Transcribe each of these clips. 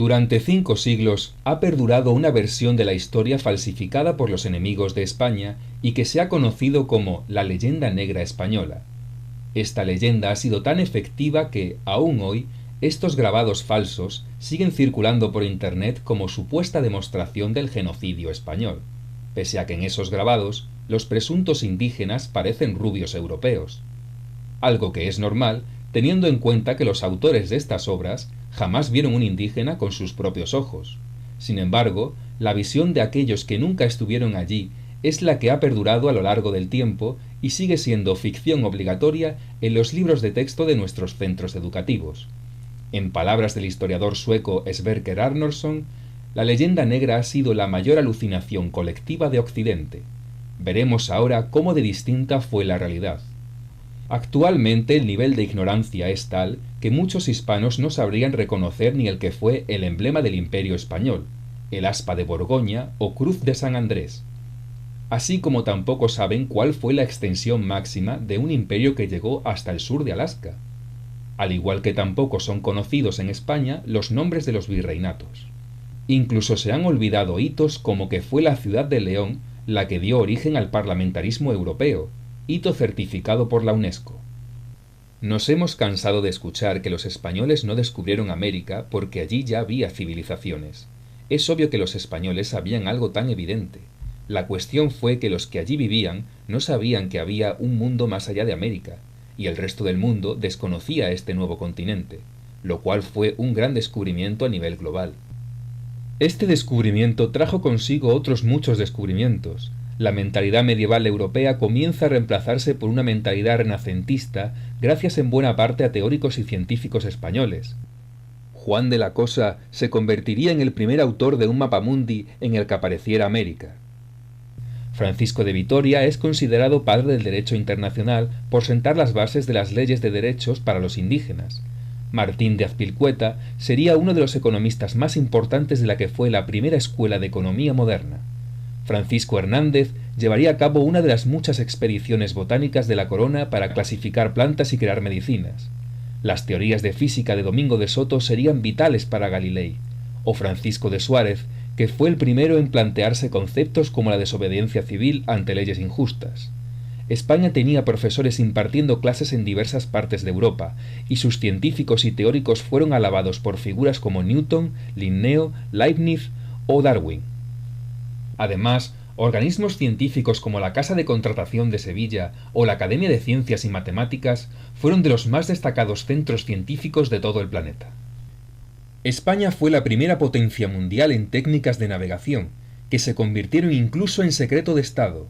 Durante 5 siglos ha perdurado una versión de la historia falsificada por los enemigos de España y que se ha conocido como la leyenda negra española. Esta leyenda ha sido tan efectiva que, aún hoy, estos grabados falsos siguen circulando por Internet como supuesta demostración del genocidio español, pese a que en esos grabados los presuntos indígenas parecen rubios europeos. Algo que es normal, teniendo en cuenta que los autores de estas obras jamás vieron un indígena con sus propios ojos. Sin embargo, la visión de aquellos que nunca estuvieron allí es la que ha perdurado a lo largo del tiempo y sigue siendo ficción obligatoria en los libros de texto de nuestros centros educativos. En palabras del historiador sueco Sverker Arnoldsson, la leyenda negra ha sido la mayor alucinación colectiva de Occidente. Veremos ahora cómo de distinta fue la realidad. Actualmente el nivel de ignorancia es tal que muchos hispanos no sabrían reconocer ni el que fue el emblema del Imperio español, el aspa de Borgoña o cruz de San Andrés, así como tampoco saben cuál fue la extensión máxima de un imperio que llegó hasta el sur de Alaska, al igual que tampoco son conocidos en España los nombres de los virreinatos. Incluso se han olvidado hitos como que fue la ciudad de León la que dio origen al parlamentarismo europeo, hito certificado por la UNESCO. Nos hemos cansado de escuchar que los españoles no descubrieron América porque allí ya había civilizaciones. Es obvio que los españoles sabían algo tan evidente. La cuestión fue que los que allí vivían no sabían que había un mundo más allá de América, y el resto del mundo desconocía este nuevo continente, lo cual fue un gran descubrimiento a nivel global. Este descubrimiento trajo consigo otros muchos descubrimientos. La mentalidad medieval europea comienza a reemplazarse por una mentalidad renacentista gracias en buena parte a teóricos y científicos españoles. Juan de la Cosa se convertiría en el primer autor de un mapamundi en el que apareciera América. Francisco de Vitoria es considerado padre del derecho internacional por sentar las bases de las leyes de derechos para los indígenas. Martín de Azpilcueta sería uno de los economistas más importantes de la que fue la primera escuela de economía moderna. Francisco Hernández llevaría a cabo una de las muchas expediciones botánicas de la corona para clasificar plantas y crear medicinas. Las teorías de física de Domingo de Soto serían vitales para Galilei, o Francisco de Suárez, que fue el primero en plantearse conceptos como la desobediencia civil ante leyes injustas. España tenía profesores impartiendo clases en diversas partes de Europa, y sus científicos y teóricos fueron alabados por figuras como Newton, Linneo, Leibniz o Darwin. Además, organismos científicos como la Casa de Contratación de Sevilla o la Academia de Ciencias y Matemáticas fueron de los más destacados centros científicos de todo el planeta. España fue la primera potencia mundial en técnicas de navegación, que se convirtieron incluso en secreto de Estado.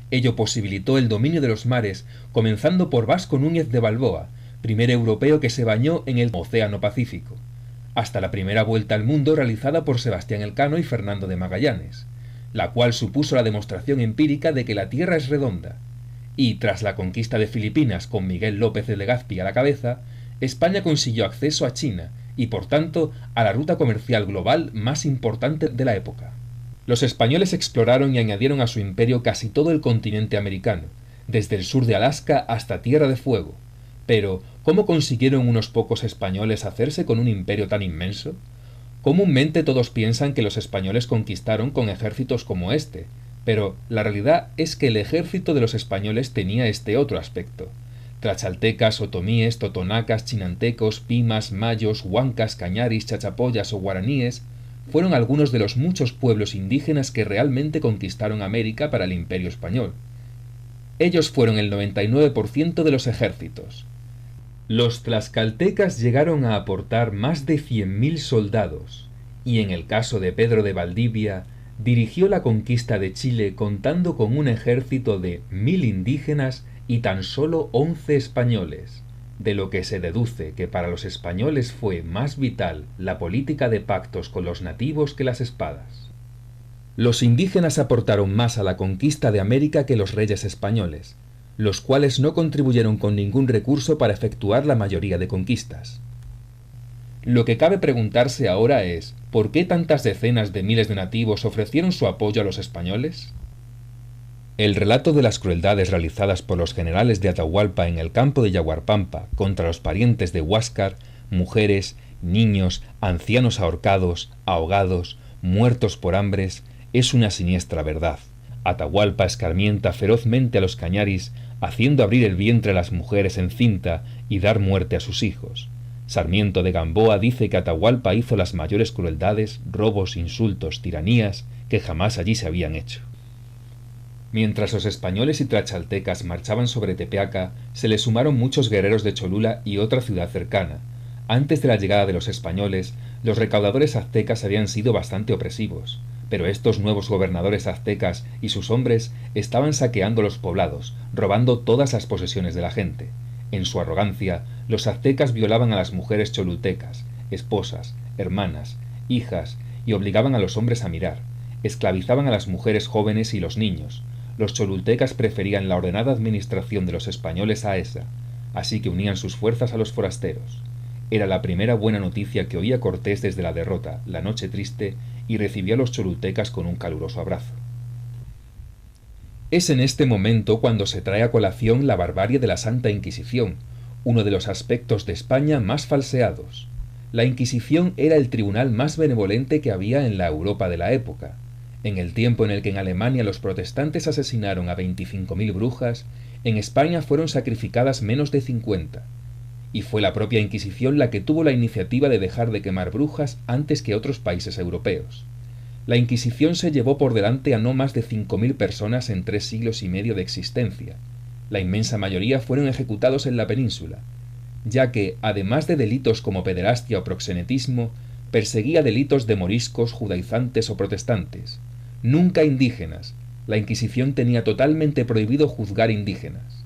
Ello posibilitó el dominio de los mares, comenzando por Vasco Núñez de Balboa, primer europeo que se bañó en el Océano Pacífico, hasta la primera vuelta al mundo realizada por Sebastián Elcano y Fernando de Magallanes, la cual supuso la demostración empírica de que la Tierra es redonda. Y, tras la conquista de Filipinas con Miguel López de Legazpi a la cabeza, España consiguió acceso a China y, por tanto, a la ruta comercial global más importante de la época. Los españoles exploraron y añadieron a su imperio casi todo el continente americano, desde el sur de Alaska hasta Tierra de Fuego. Pero, ¿cómo consiguieron unos pocos españoles hacerse con un imperio tan inmenso? Comúnmente todos piensan que los españoles conquistaron con ejércitos como este, pero la realidad es que el ejército de los españoles tenía este otro aspecto. Tlaxcaltecas, otomíes, totonacas, chinantecos, pimas, mayos, huancas, cañaris, chachapoyas o guaraníes fueron algunos de los muchos pueblos indígenas que realmente conquistaron América para el Imperio Español. Ellos fueron el 99% de los ejércitos. Los tlaxcaltecas llegaron a aportar más de 100.000 soldados, y en el caso de Pedro de Valdivia, dirigió la conquista de Chile contando con un ejército de 1.000 indígenas y tan solo 11 españoles, de lo que se deduce que para los españoles fue más vital la política de pactos con los nativos que las espadas. Los indígenas aportaron más a la conquista de América que los reyes españoles, los cuales no contribuyeron con ningún recurso para efectuar la mayoría de conquistas. Lo que cabe preguntarse ahora es, ¿por qué tantas decenas de miles de nativos ofrecieron su apoyo a los españoles? El relato de las crueldades realizadas por los generales de Atahualpa en el campo de Yaguarpampa contra los parientes de Huáscar, mujeres, niños, ancianos ahorcados, ahogados, muertos por hambres, es una siniestra verdad. Atahualpa escarmienta ferozmente a los cañaris, haciendo abrir el vientre a las mujeres en cinta y dar muerte a sus hijos. Sarmiento de Gamboa dice que Atahualpa hizo las mayores crueldades, robos, insultos, tiranías que jamás allí se habían hecho. Mientras los españoles y tlaxcaltecas marchaban sobre Tepeaca, se les sumaron muchos guerreros de Cholula y otra ciudad cercana. Antes de la llegada de los españoles, los recaudadores aztecas habían sido bastante opresivos, pero estos nuevos gobernadores aztecas y sus hombres estaban saqueando los poblados, robando todas las posesiones de la gente. En su arrogancia, los aztecas violaban a las mujeres cholultecas, esposas, hermanas, hijas, y obligaban a los hombres a mirar. Esclavizaban a las mujeres jóvenes y los niños. Los cholultecas preferían la ordenada administración de los españoles a esa, así que unían sus fuerzas a los forasteros. Era la primera buena noticia que oía Cortés desde la derrota, la noche triste, y recibió a los cholultecas con un caluroso abrazo. Es en este momento cuando se trae a colación la barbarie de la Santa Inquisición, uno de los aspectos de España más falseados. La Inquisición era el tribunal más benevolente que había en la Europa de la época. En el tiempo en el que en Alemania los protestantes asesinaron a 25.000 brujas, en España fueron sacrificadas menos de 50. Y fue la propia Inquisición la que tuvo la iniciativa de dejar de quemar brujas antes que otros países europeos. La Inquisición se llevó por delante a no más de 5.000 personas en 3 siglos y medio de existencia. La inmensa mayoría fueron ejecutados en la península, ya que, además de delitos como pederastia o proxenetismo, perseguía delitos de moriscos, judaizantes o protestantes. Nunca indígenas. La Inquisición tenía totalmente prohibido juzgar indígenas.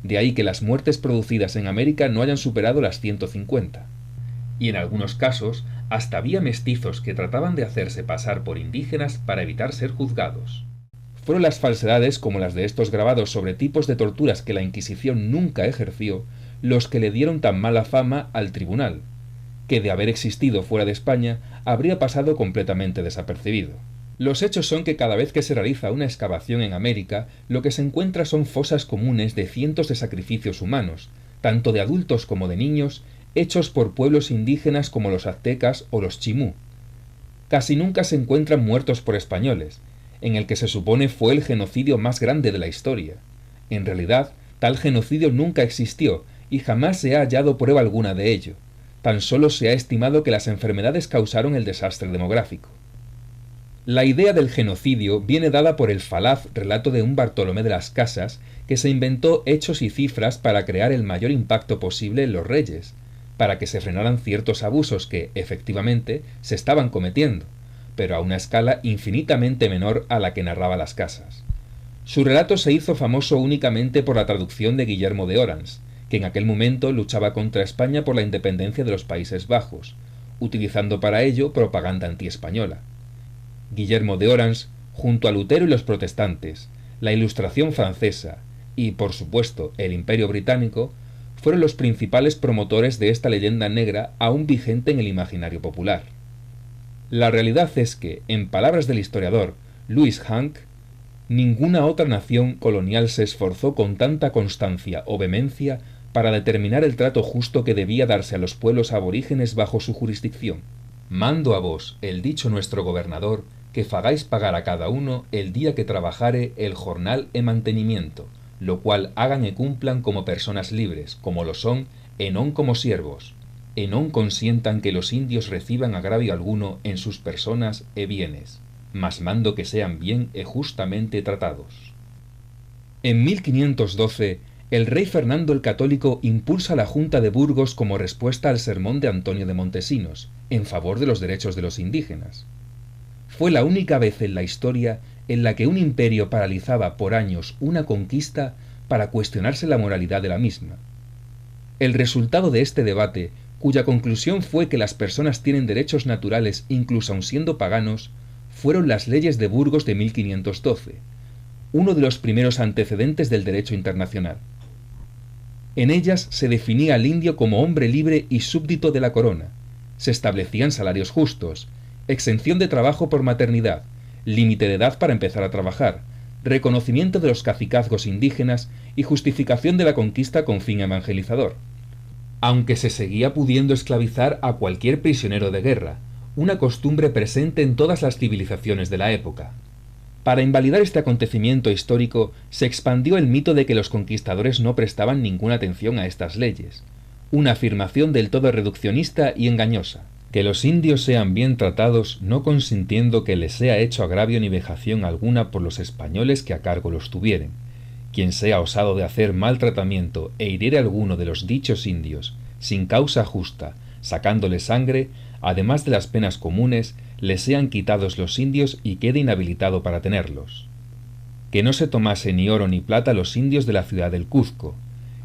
De ahí que las muertes producidas en América no hayan superado las 150. Y en algunos casos, hasta había mestizos que trataban de hacerse pasar por indígenas para evitar ser juzgados. Fueron las falsedades como las de estos grabados sobre tipos de torturas que la Inquisición nunca ejerció los que le dieron tan mala fama al tribunal, que de haber existido fuera de España habría pasado completamente desapercibido. Los hechos son que cada vez que se realiza una excavación en América, lo que se encuentra son fosas comunes de cientos de sacrificios humanos, tanto de adultos como de niños, hechos por pueblos indígenas como los aztecas o los chimú. Casi nunca se encuentran muertos por españoles, en el que se supone fue el genocidio más grande de la historia. En realidad, tal genocidio nunca existió y jamás se ha hallado prueba alguna de ello. Tan solo se ha estimado que las enfermedades causaron el desastre demográfico. La idea del genocidio viene dada por el falaz relato de un Bartolomé de las Casas que se inventó hechos y cifras para crear el mayor impacto posible en los reyes, para que se frenaran ciertos abusos que, efectivamente, se estaban cometiendo, pero a una escala infinitamente menor a la que narraba las Casas. Su relato se hizo famoso únicamente por la traducción de Guillermo de Orange, que en aquel momento luchaba contra España por la independencia de los Países Bajos, utilizando para ello propaganda antiespañola. Guillermo de Orange, junto a Lutero y los protestantes, la Ilustración francesa y, por supuesto, el Imperio británico, fueron los principales promotores de esta leyenda negra aún vigente en el imaginario popular. La realidad es que, en palabras del historiador Louis Hank, ninguna otra nación colonial se esforzó con tanta constancia o vehemencia para determinar el trato justo que debía darse a los pueblos aborígenes bajo su jurisdicción. Mando a vos, el dicho nuestro gobernador, que fagáis pagar a cada uno el día que trabajare el jornal e mantenimiento, lo cual hagan e cumplan como personas libres, como lo son, e non como siervos, e non consientan que los indios reciban agravio alguno en sus personas e bienes, mas mando que sean bien e justamente tratados. En 1512, el rey Fernando el Católico impulsa la Junta de Burgos como respuesta al sermón de Antonio de Montesinos, en favor de los derechos de los indígenas. Fue la única vez en la historia en la que un imperio paralizaba por años una conquista para cuestionarse la moralidad de la misma. El resultado de este debate, cuya conclusión fue que las personas tienen derechos naturales incluso aun siendo paganos, fueron las leyes de Burgos de 1512, uno de los primeros antecedentes del derecho internacional. En ellas se definía al indio como hombre libre y súbdito de la corona. Se establecían salarios justos, exención de trabajo por maternidad, límite de edad para empezar a trabajar, reconocimiento de los cacicazgos indígenas y justificación de la conquista con fin evangelizador. aunque se seguía pudiendo esclavizar a cualquier prisionero de guerra, una costumbre presente en todas las civilizaciones de la época. Para invalidar este acontecimiento histórico, se expandió el mito de que los conquistadores no prestaban ninguna atención a estas leyes, una afirmación del todo reduccionista y engañosa. Que los indios sean bien tratados, no consintiendo que les sea hecho agravio ni vejación alguna por los españoles que a cargo los tuvieren. Quien sea osado de hacer mal tratamiento e hiriere a alguno de los dichos indios, sin causa justa, sacándole sangre, además de las penas comunes, le sean quitados los indios y quede inhabilitado para tenerlos. Que no se tomase ni oro ni plata los indios de la ciudad del Cuzco,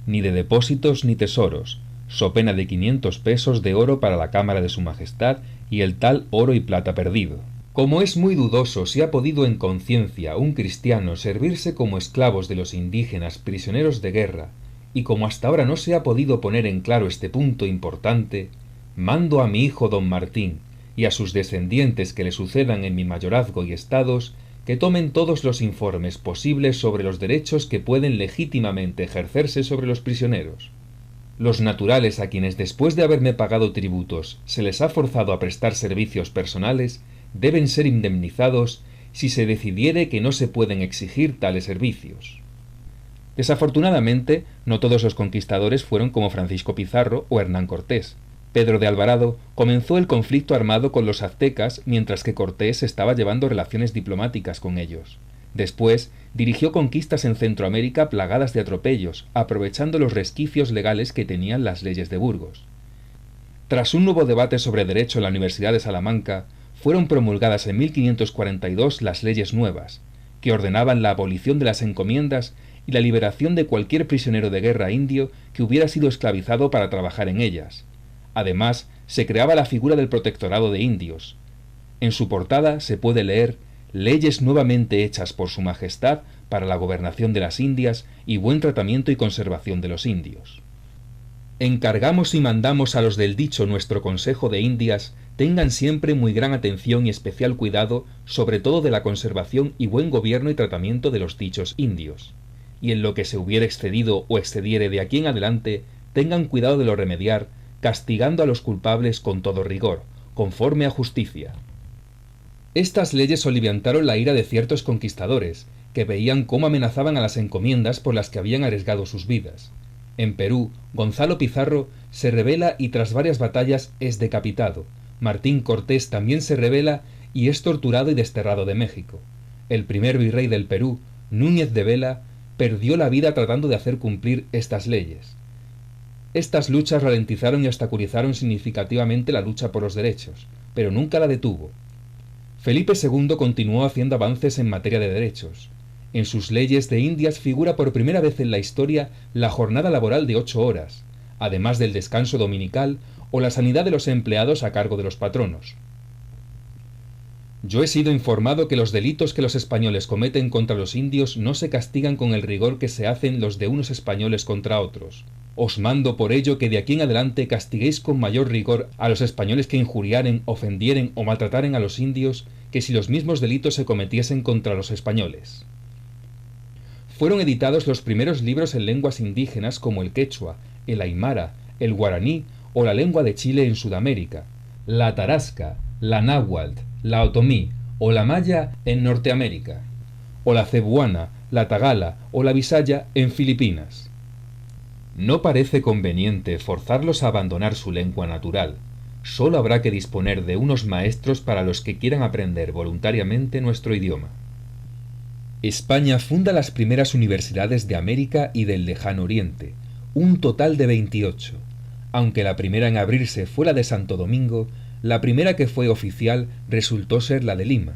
ni de depósitos ni tesoros, so pena de 500 pesos de oro para la cámara de su majestad y el tal oro y plata perdido. Como es muy dudoso si ha podido en conciencia un cristiano servirse como esclavos de los indígenas prisioneros de guerra, y como hasta ahora no se ha podido poner en claro este punto importante, mando a mi hijo don Martín y a sus descendientes que le sucedan en mi mayorazgo y estados, que tomen todos los informes posibles sobre los derechos que pueden legítimamente ejercerse sobre los prisioneros. Los naturales a quienes después de haberme pagado tributos se les ha forzado a prestar servicios personales deben ser indemnizados si se decidiere que no se pueden exigir tales servicios. Desafortunadamente, no todos los conquistadores fueron como Francisco Pizarro o Hernán Cortés. Pedro de Alvarado comenzó el conflicto armado con los aztecas mientras que Cortés estaba llevando relaciones diplomáticas con ellos. Después, dirigió conquistas en Centroamérica plagadas de atropellos, aprovechando los resquicios legales que tenían las leyes de Burgos. Tras un nuevo debate sobre derecho en la Universidad de Salamanca, fueron promulgadas en 1542 las leyes nuevas, que ordenaban la abolición de las encomiendas y la liberación de cualquier prisionero de guerra indio que hubiera sido esclavizado para trabajar en ellas. Además, se creaba la figura del protectorado de indios. En su portada se puede leer «Leyes nuevamente hechas por su majestad para la gobernación de las Indias y buen tratamiento y conservación de los indios». Encargamos y mandamos a los del dicho nuestro Consejo de Indias tengan siempre muy gran atención y especial cuidado sobre todo de la conservación y buen gobierno y tratamiento de los dichos indios, y en lo que se hubiera excedido o excediere de aquí en adelante, tengan cuidado de lo remediar, castigando a los culpables con todo rigor, conforme a justicia. Estas leyes soliviantaron la ira de ciertos conquistadores, que veían cómo amenazaban a las encomiendas por las que habían arriesgado sus vidas. En Perú, Gonzalo Pizarro se rebela y tras varias batallas es decapitado. Martín Cortés también se rebela y es torturado y desterrado de México. El primer virrey del Perú, Núñez de Vela, perdió la vida tratando de hacer cumplir estas leyes. Estas luchas ralentizaron y obstaculizaron significativamente la lucha por los derechos, pero nunca la detuvo. Felipe II continuó haciendo avances en materia de derechos. En sus leyes de Indias figura por primera vez en la historia la jornada laboral de 8 horas, además del descanso dominical o la sanidad de los empleados a cargo de los patronos. Yo he sido informado que los delitos que los españoles cometen contra los indios no se castigan con el rigor que se hacen los de unos españoles contra otros. Os mando por ello que de aquí en adelante castiguéis con mayor rigor a los españoles que injuriaren, ofendieren o maltrataren a los indios que si los mismos delitos se cometiesen contra los españoles. Fueron editados los primeros libros en lenguas indígenas como el quechua, el aymara, el guaraní o la lengua de Chile en Sudamérica, la tarasca, la náhuatl, la otomí o la maya en Norteamérica, o la cebuana, la tagala o la bisaya en Filipinas. No parece conveniente forzarlos a abandonar su lengua natural. Solo habrá que disponer de unos maestros para los que quieran aprender voluntariamente nuestro idioma. España funda las primeras universidades de América y del Lejano Oriente, un total de 28. Aunque la primera en abrirse fue la de Santo Domingo, la primera que fue oficial resultó ser la de Lima.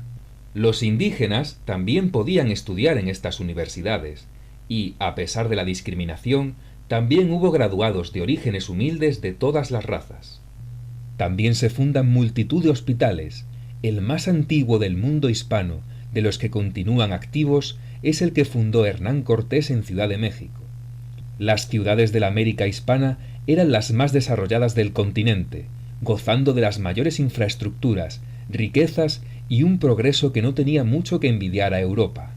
Los indígenas también podían estudiar en estas universidades, y, a pesar de la discriminación, también hubo graduados de orígenes humildes de todas las razas. También se fundan multitud de hospitales. El más antiguo del mundo hispano, de los que continúan activos, es el que fundó Hernán Cortés en Ciudad de México. Las ciudades de la América hispana eran las más desarrolladas del continente, gozando de las mayores infraestructuras, riquezas y un progreso que no tenía mucho que envidiar a Europa.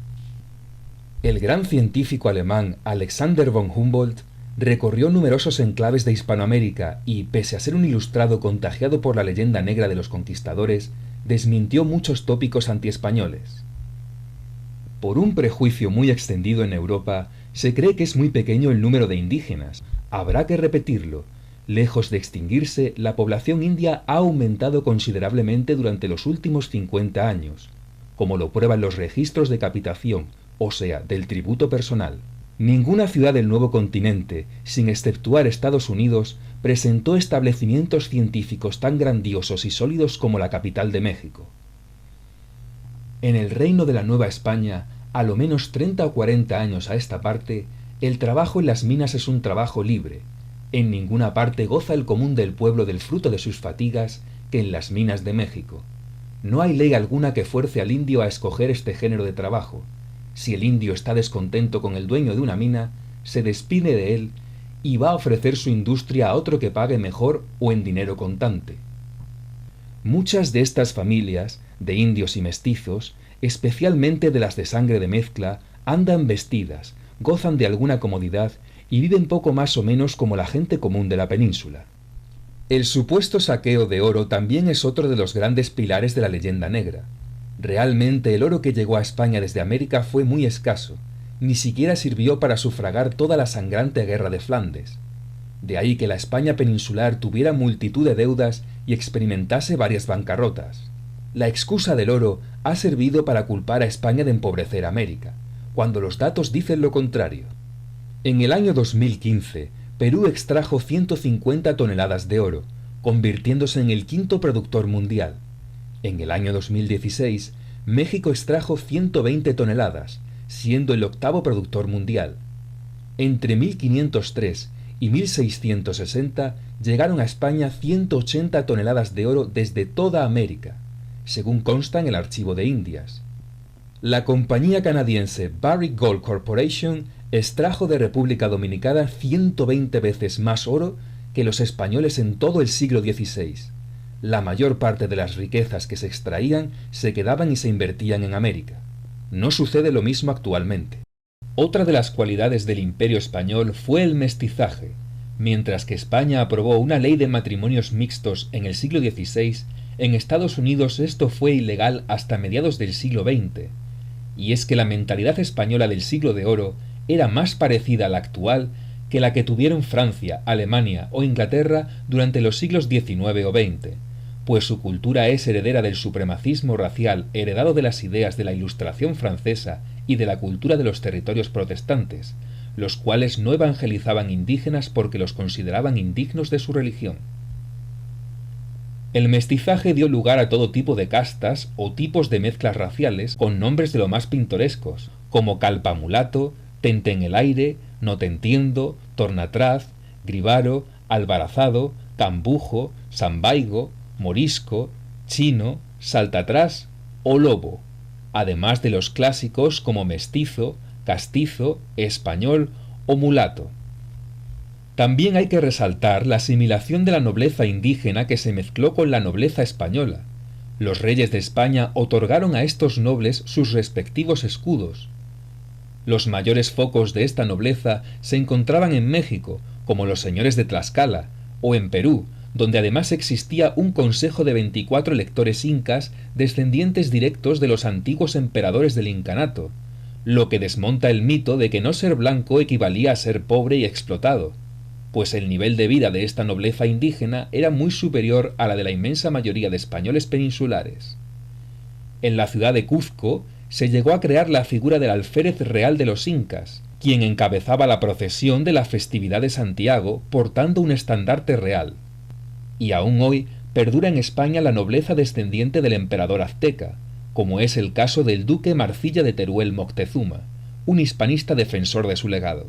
El gran científico alemán Alexander von Humboldt recorrió numerosos enclaves de Hispanoamérica y, pese a ser un ilustrado contagiado por la leyenda negra de los conquistadores, desmintió muchos tópicos antiespañoles. Por un prejuicio muy extendido en Europa, se cree que es muy pequeño el número de indígenas. Habrá que repetirlo. Lejos de extinguirse, la población india ha aumentado considerablemente durante los últimos 50 años, como lo prueban los registros de capitación, o sea, del tributo personal. Ninguna ciudad del nuevo continente, sin exceptuar Estados Unidos, presentó establecimientos científicos tan grandiosos y sólidos como la capital de México. En el reino de la Nueva España, a lo menos 30 o 40 años a esta parte, el trabajo en las minas es un trabajo libre. En ninguna parte goza el común del pueblo del fruto de sus fatigas que en las minas de México. No hay ley alguna que fuerce al indio a escoger este género de trabajo. Si el indio está descontento con el dueño de una mina, se despide de él y va a ofrecer su industria a otro que pague mejor o en dinero contante. Muchas de estas familias, de indios y mestizos, especialmente de las de sangre de mezcla, andan vestidas, gozan de alguna comodidad y viven poco más o menos como la gente común de la península. El supuesto saqueo de oro también es otro de los grandes pilares de la leyenda negra. Realmente el oro que llegó a España desde América fue muy escaso, ni siquiera sirvió para sufragar toda la sangrante guerra de Flandes. De ahí que la España peninsular tuviera multitud de deudas y experimentase varias bancarrotas. La excusa del oro ha servido para culpar a España de empobrecer a América, cuando los datos dicen lo contrario. En el año 2015, Perú extrajo 150 toneladas de oro, convirtiéndose en el quinto productor mundial. En el año 2016, México extrajo 120 toneladas, siendo el octavo productor mundial. Entre 1503 y 1660 llegaron a España 180 toneladas de oro desde toda América, según consta en el Archivo de Indias. La compañía canadiense Barrick Gold Corporation extrajo de República Dominicana 120 veces más oro que los españoles en todo el siglo XVI. La mayor parte de las riquezas que se extraían se quedaban y se invertían en América. No sucede lo mismo actualmente. Otra de las cualidades del Imperio español fue el mestizaje. Mientras que España aprobó una ley de matrimonios mixtos en el siglo XVI, en Estados Unidos esto fue ilegal hasta mediados del siglo XX. Y es que la mentalidad española del siglo de oro era más parecida a la actual que la que tuvieron Francia, Alemania o Inglaterra durante los siglos XIX o XX, pues su cultura es heredera del supremacismo racial heredado de las ideas de la Ilustración francesa y de la cultura de los territorios protestantes, los cuales no evangelizaban indígenas porque los consideraban indignos de su religión. El mestizaje dio lugar a todo tipo de castas o tipos de mezclas raciales con nombres de lo más pintorescos, como calpamulato, tente en el aire, no te entiendo, tornatraz, gribaro, albarazado, cambujo, sambaigo, morisco, chino, saltatrás o lobo, además de los clásicos como mestizo, castizo, español o mulato. También hay que resaltar la asimilación de la nobleza indígena que se mezcló con la nobleza española. Los reyes de España otorgaron a estos nobles sus respectivos escudos. Los mayores focos de esta nobleza se encontraban en México, como los señores de Tlaxcala, o en Perú, donde además existía un consejo de 24 electores incas descendientes directos de los antiguos emperadores del incanato, lo que desmonta el mito de que no ser blanco equivalía a ser pobre y explotado, pues el nivel de vida de esta nobleza indígena era muy superior a la de la inmensa mayoría de españoles peninsulares. En la ciudad de Cuzco se llegó a crear la figura del alférez real de los incas, quien encabezaba la procesión de la festividad de Santiago portando un estandarte real. Y aún hoy perdura en España la nobleza descendiente del emperador azteca, como es el caso del duque Marcilla de Teruel Moctezuma, un hispanista defensor de su legado.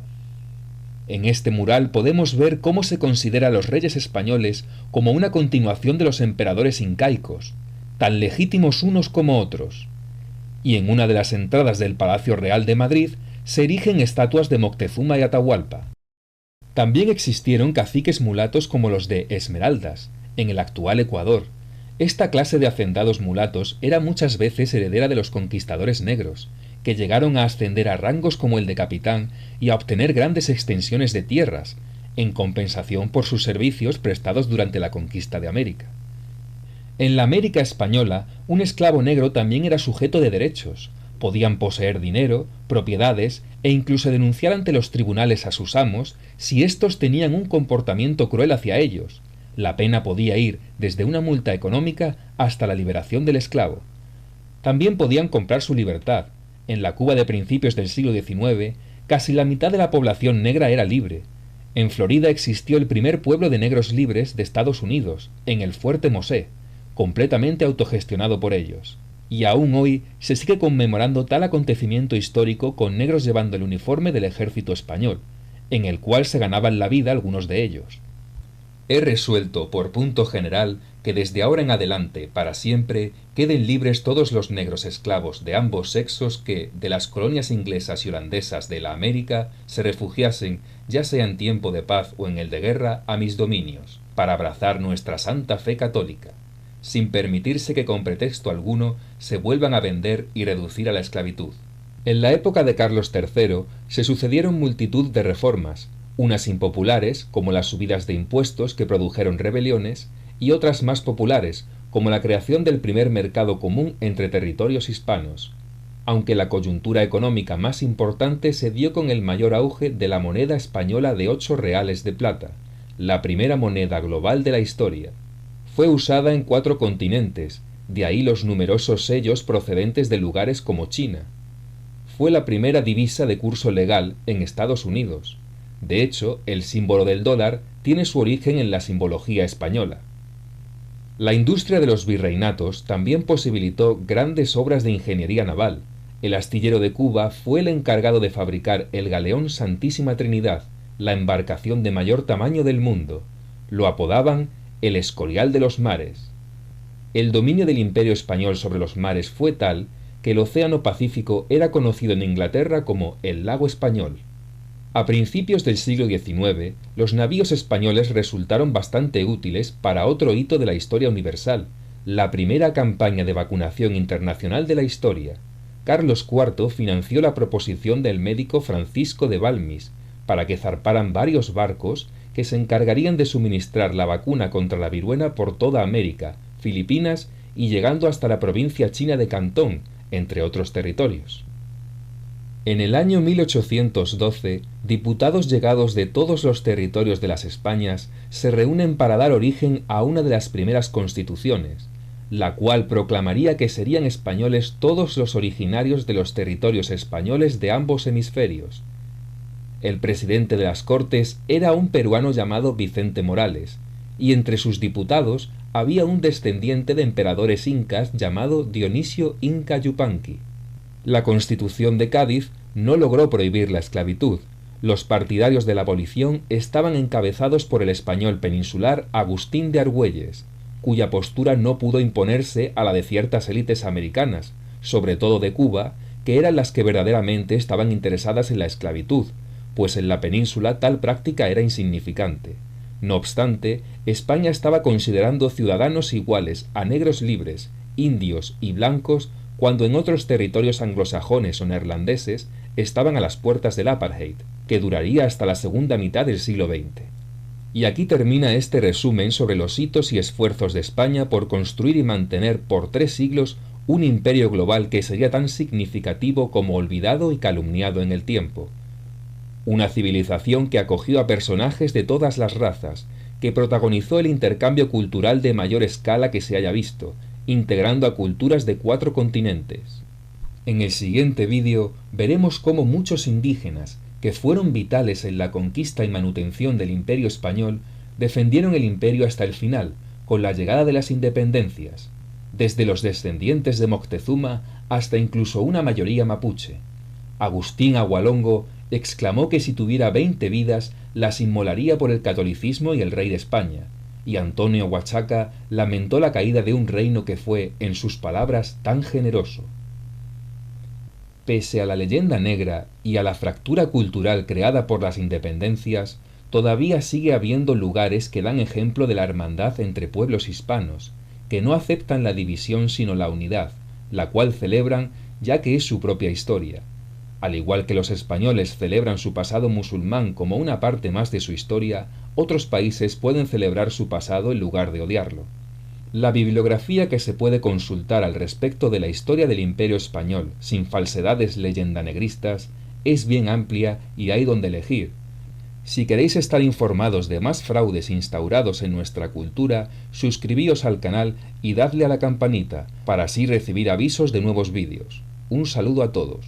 En este mural podemos ver cómo se considera a los reyes españoles como una continuación de los emperadores incaicos, tan legítimos unos como otros. Y en una de las entradas del Palacio Real de Madrid se erigen estatuas de Moctezuma y Atahualpa. También existieron caciques mulatos como los de Esmeraldas, en el actual Ecuador. Esta clase de hacendados mulatos era muchas veces heredera de los conquistadores negros, que llegaron a ascender a rangos como el de capitán y a obtener grandes extensiones de tierras, en compensación por sus servicios prestados durante la conquista de América. En la América española, un esclavo negro también era sujeto de derechos. Podían poseer dinero, propiedades e incluso denunciar ante los tribunales a sus amos si éstos tenían un comportamiento cruel hacia ellos. La pena podía ir desde una multa económica hasta la liberación del esclavo. También podían comprar su libertad. En la Cuba de principios del siglo XIX, casi la mitad de la población negra era libre. En Florida existió el primer pueblo de negros libres de Estados Unidos, en el Fuerte Mosé, completamente autogestionado por ellos. Y aún hoy se sigue conmemorando tal acontecimiento histórico con negros llevando el uniforme del ejército español, en el cual se ganaban la vida algunos de ellos. He resuelto, por punto general, que desde ahora en adelante, para siempre, queden libres todos los negros esclavos de ambos sexos que, de las colonias inglesas y holandesas de la América, se refugiasen, ya sea en tiempo de paz o en el de guerra, a mis dominios, para abrazar nuestra santa fe católica, sin permitirse que con pretexto alguno se vuelvan a vender y reducir a la esclavitud. En la época de Carlos III se sucedieron multitud de reformas, unas impopulares, como las subidas de impuestos que produjeron rebeliones, y otras más populares, como la creación del primer mercado común entre territorios hispanos, aunque la coyuntura económica más importante se dio con el mayor auge de la moneda española de 8 reales de plata, la primera moneda global de la historia. Fue usada en 4 continentes, de ahí los numerosos sellos procedentes de lugares como China. Fue la primera divisa de curso legal en Estados Unidos. De hecho, el símbolo del dólar tiene su origen en la simbología española. La industria de los virreinatos también posibilitó grandes obras de ingeniería naval. El astillero de Cuba fue el encargado de fabricar el galeón Santísima Trinidad, la embarcación de mayor tamaño del mundo. Lo apodaban el Escorial de los mares. El dominio del Imperio español sobre los mares fue tal que el Océano Pacífico era conocido en Inglaterra como el Lago Español. A principios del siglo XIX, los navíos españoles resultaron bastante útiles para otro hito de la historia universal, la primera campaña de vacunación internacional de la historia. Carlos IV financió la proposición del médico Francisco de Balmis para que zarparan varios barcos que se encargarían de suministrar la vacuna contra la viruela por toda América, Filipinas y llegando hasta la provincia china de Cantón, entre otros territorios. En el año 1812, diputados llegados de todos los territorios de las Españas se reúnen para dar origen a una de las primeras constituciones, la cual proclamaría que serían españoles todos los originarios de los territorios españoles de ambos hemisferios. El presidente de las Cortes era un peruano llamado Vicente Morales, y entre sus diputados había un descendiente de emperadores incas llamado Dionisio Inca Yupanqui. La Constitución de Cádiz no logró prohibir la esclavitud. Los partidarios de la abolición estaban encabezados por el español peninsular Agustín de Argüelles, cuya postura no pudo imponerse a la de ciertas élites americanas, sobre todo de Cuba, que eran las que verdaderamente estaban interesadas en la esclavitud, pues en la península tal práctica era insignificante. No obstante, España estaba considerando ciudadanos iguales a negros libres, indios y blancos cuando en otros territorios anglosajones o neerlandeses estaban a las puertas del apartheid, que duraría hasta la segunda mitad del siglo XX. Y aquí termina este resumen sobre los hitos y esfuerzos de España por construir y mantener por 3 siglos un imperio global que sería tan significativo como olvidado y calumniado en el tiempo. Una civilización que acogió a personajes de todas las razas, que protagonizó el intercambio cultural de mayor escala que se haya visto, integrando a culturas de 4 continentes. En el siguiente vídeo veremos cómo muchos indígenas, que fueron vitales en la conquista y manutención del Imperio español, defendieron el imperio hasta el final, con la llegada de las independencias, desde los descendientes de Moctezuma hasta incluso una mayoría mapuche. Agustín Agualongo exclamó que si tuviera 20 vidas las inmolaría por el catolicismo y el rey de España, y Antonio Huachaca lamentó la caída de un reino que fue, en sus palabras, tan generoso. Pese a la leyenda negra y a la fractura cultural creada por las independencias, todavía sigue habiendo lugares que dan ejemplo de la hermandad entre pueblos hispanos, que no aceptan la división sino la unidad, la cual celebran ya que es su propia historia. Al igual que los españoles celebran su pasado musulmán como una parte más de su historia, otros países pueden celebrar su pasado en lugar de odiarlo. La bibliografía que se puede consultar al respecto de la historia del Imperio Español, sin falsedades leyendanegristas, es bien amplia y hay donde elegir. Si queréis estar informados de más fraudes instaurados en nuestra cultura, suscribíos al canal y dadle a la campanita, para así recibir avisos de nuevos vídeos. Un saludo a todos.